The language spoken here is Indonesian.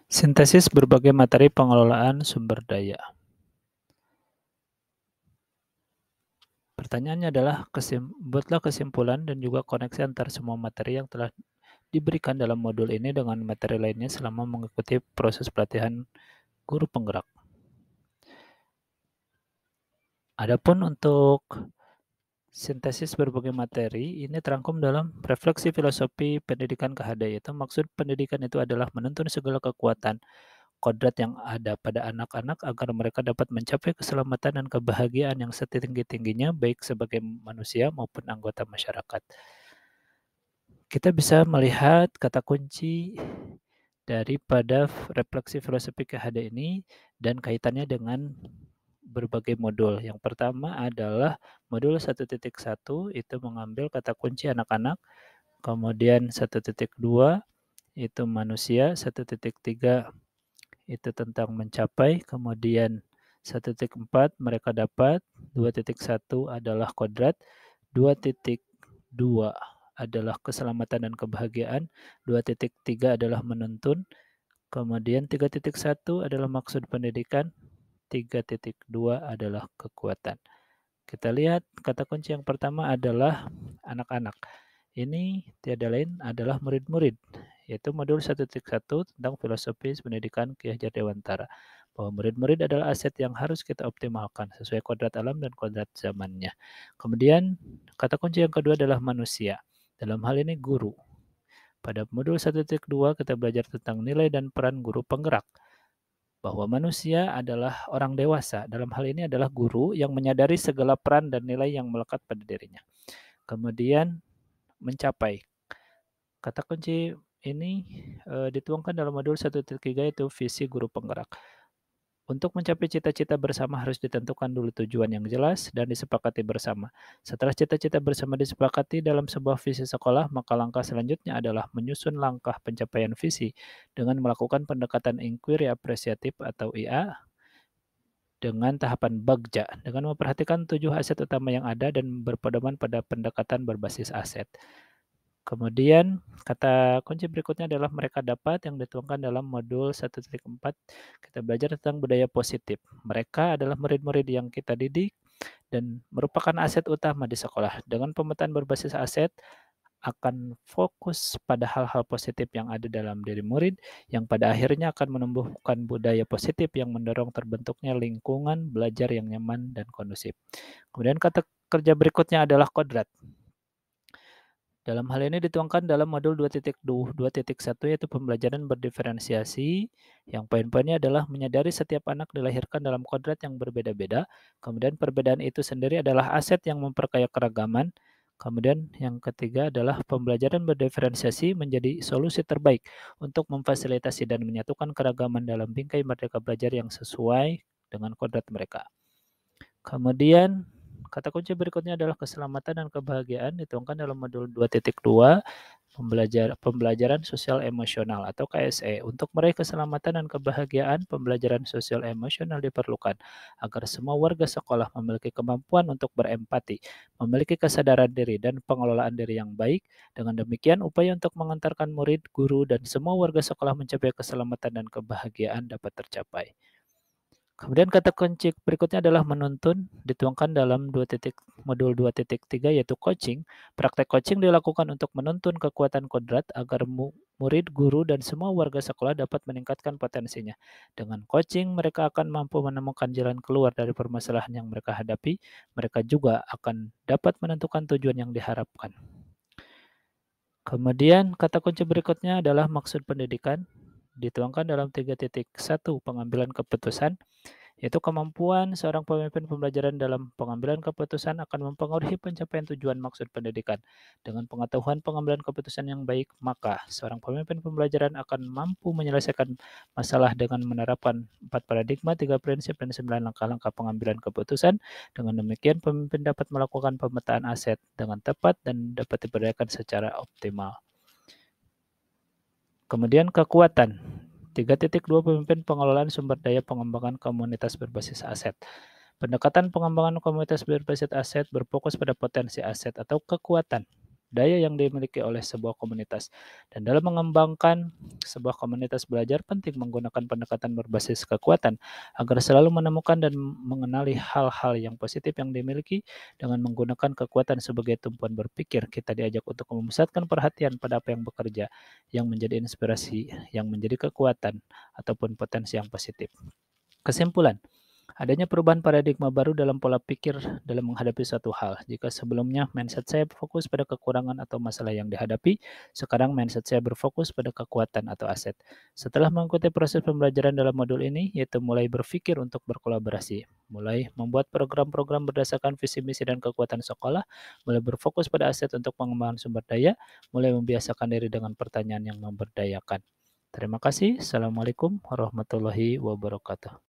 Sintesis berbagai materi pengelolaan sumber daya. Pertanyaannya adalah buatlah kesimpulan dan juga koneksi antar semua materi yang telah diberikan dalam modul ini dengan materi lainnya selama mengikuti proses pelatihan guru penggerak. Adapun untuk sintesis berbagai materi ini terangkum dalam refleksi filosofi pendidikan KHD, yaitu maksud pendidikan itu adalah menuntun segala kekuatan kodrat yang ada pada anak-anak agar mereka dapat mencapai keselamatan dan kebahagiaan yang setinggi-tingginya baik sebagai manusia maupun anggota masyarakat. Kita bisa melihat kata kunci daripada refleksi filosofi KHD ini dan kaitannya dengan berbagai modul. Yang pertama adalah modul 1.1 itu mengambil kata kunci anak-anak, kemudian 1.2 itu manusia, 1.3 itu tentang mencapai, kemudian 1.4 mereka dapat, 2.1 adalah kodrat, 2.2 adalah keselamatan dan kebahagiaan, 2.3 adalah menuntun, kemudian 3.1 adalah maksud pendidikan, 3.2 adalah kekuatan. Kita lihat kata kunci yang pertama adalah anak-anak. Ini tiada lain adalah murid-murid, yaitu modul 1.1 tentang filosofi pendidikan Ki Hajar Dewantara. Bahwa murid-murid adalah aset yang harus kita optimalkan sesuai kodrat alam dan kodrat zamannya. Kemudian kata kunci yang kedua adalah manusia. Dalam hal ini guru. Pada modul 1.2 kita belajar tentang nilai dan peran guru penggerak. Bahwa manusia adalah orang dewasa, dalam hal ini adalah guru yang menyadari segala peran dan nilai yang melekat pada dirinya. Kemudian mencapai. Kata kunci ini dituangkan dalam modul 1.3 yaitu visi guru penggerak. Untuk mencapai cita-cita bersama harus ditentukan dulu tujuan yang jelas dan disepakati bersama. Setelah cita-cita bersama disepakati dalam sebuah visi sekolah, maka langkah selanjutnya adalah menyusun langkah pencapaian visi dengan melakukan pendekatan inquiry apresiatif atau IA dengan tahapan bagja dengan memperhatikan 7 aset utama yang ada dan berpedoman pada pendekatan berbasis aset. Kemudian kata kunci berikutnya adalah mereka dapat yang dituangkan dalam modul 1.4. Kita belajar tentang budaya positif. Mereka adalah murid-murid yang kita didik dan merupakan aset utama di sekolah. Dengan pemetaan berbasis aset akan fokus pada hal-hal positif yang ada dalam diri murid yang pada akhirnya akan menumbuhkan budaya positif yang mendorong terbentuknya lingkungan belajar yang nyaman dan kondusif. Kemudian kata kerja berikutnya adalah kodrat. Dalam hal ini dituangkan dalam modul 2.1 yaitu pembelajaran berdiferensiasi yang poin-poinnya adalah menyadari setiap anak dilahirkan dalam kodrat yang berbeda-beda, kemudian perbedaan itu sendiri adalah aset yang memperkaya keragaman, kemudian yang ketiga adalah pembelajaran berdiferensiasi menjadi solusi terbaik untuk memfasilitasi dan menyatukan keragaman dalam bingkai merdeka belajar yang sesuai dengan kodrat mereka. Kemudian kata kunci berikutnya adalah keselamatan dan kebahagiaan dituangkan dalam modul 2.2 pembelajaran sosial emosional atau KSE. Untuk meraih keselamatan dan kebahagiaan, pembelajaran sosial emosional diperlukan agar semua warga sekolah memiliki kemampuan untuk berempati, memiliki kesadaran diri dan pengelolaan diri yang baik. Dengan demikian, upaya untuk mengantarkan murid, guru, dan semua warga sekolah mencapai keselamatan dan kebahagiaan dapat tercapai. Kemudian kata kunci berikutnya adalah menuntun, dituangkan dalam modul 2.3 yaitu coaching. Praktek coaching dilakukan untuk menuntun kekuatan kodrat agar murid, guru, dan semua warga sekolah dapat meningkatkan potensinya. Dengan coaching, mereka akan mampu menemukan jalan keluar dari permasalahan yang mereka hadapi. Mereka juga akan dapat menentukan tujuan yang diharapkan. Kemudian kata kunci berikutnya adalah maksud pendidikan, dituangkan dalam 3.1 pengambilan keputusan, yaitu kemampuan seorang pemimpin pembelajaran dalam pengambilan keputusan akan mempengaruhi pencapaian tujuan maksud pendidikan. Dengan pengetahuan pengambilan keputusan yang baik, maka seorang pemimpin pembelajaran akan mampu menyelesaikan masalah dengan menerapkan 4 paradigma, 3 prinsip, dan 9 langkah-langkah pengambilan keputusan. Dengan demikian, pemimpin dapat melakukan pemetaan aset dengan tepat dan dapat diberdayakan secara optimal. Kemudian kekuatan. 3.2 pemimpin pengelolaan sumber daya pengembangan komunitas berbasis aset. Pendekatan pengembangan komunitas berbasis aset berfokus pada potensi aset atau kekuatan daya yang dimiliki oleh sebuah komunitas. Dan dalam mengembangkan sebuah komunitas belajar penting menggunakan pendekatan berbasis kekuatan agar selalu menemukan dan mengenali hal-hal yang positif yang dimiliki. Dengan menggunakan kekuatan sebagai tumpuan berpikir, kita diajak untuk memusatkan perhatian pada apa yang bekerja, yang menjadi inspirasi, yang menjadi kekuatan ataupun potensi yang positif. Kesimpulan, adanya perubahan paradigma baru dalam pola pikir dalam menghadapi suatu hal. Jika sebelumnya mindset saya fokus pada kekurangan atau masalah yang dihadapi, sekarang mindset saya berfokus pada kekuatan atau aset. Setelah mengikuti proses pembelajaran dalam modul ini, yaitu mulai berpikir untuk berkolaborasi, mulai membuat program-program berdasarkan visi misi dan kekuatan sekolah, mulai berfokus pada aset untuk pengembangan sumber daya, mulai membiasakan diri dengan pertanyaan yang memberdayakan. Terima kasih. Assalamualaikum warahmatullahi wabarakatuh.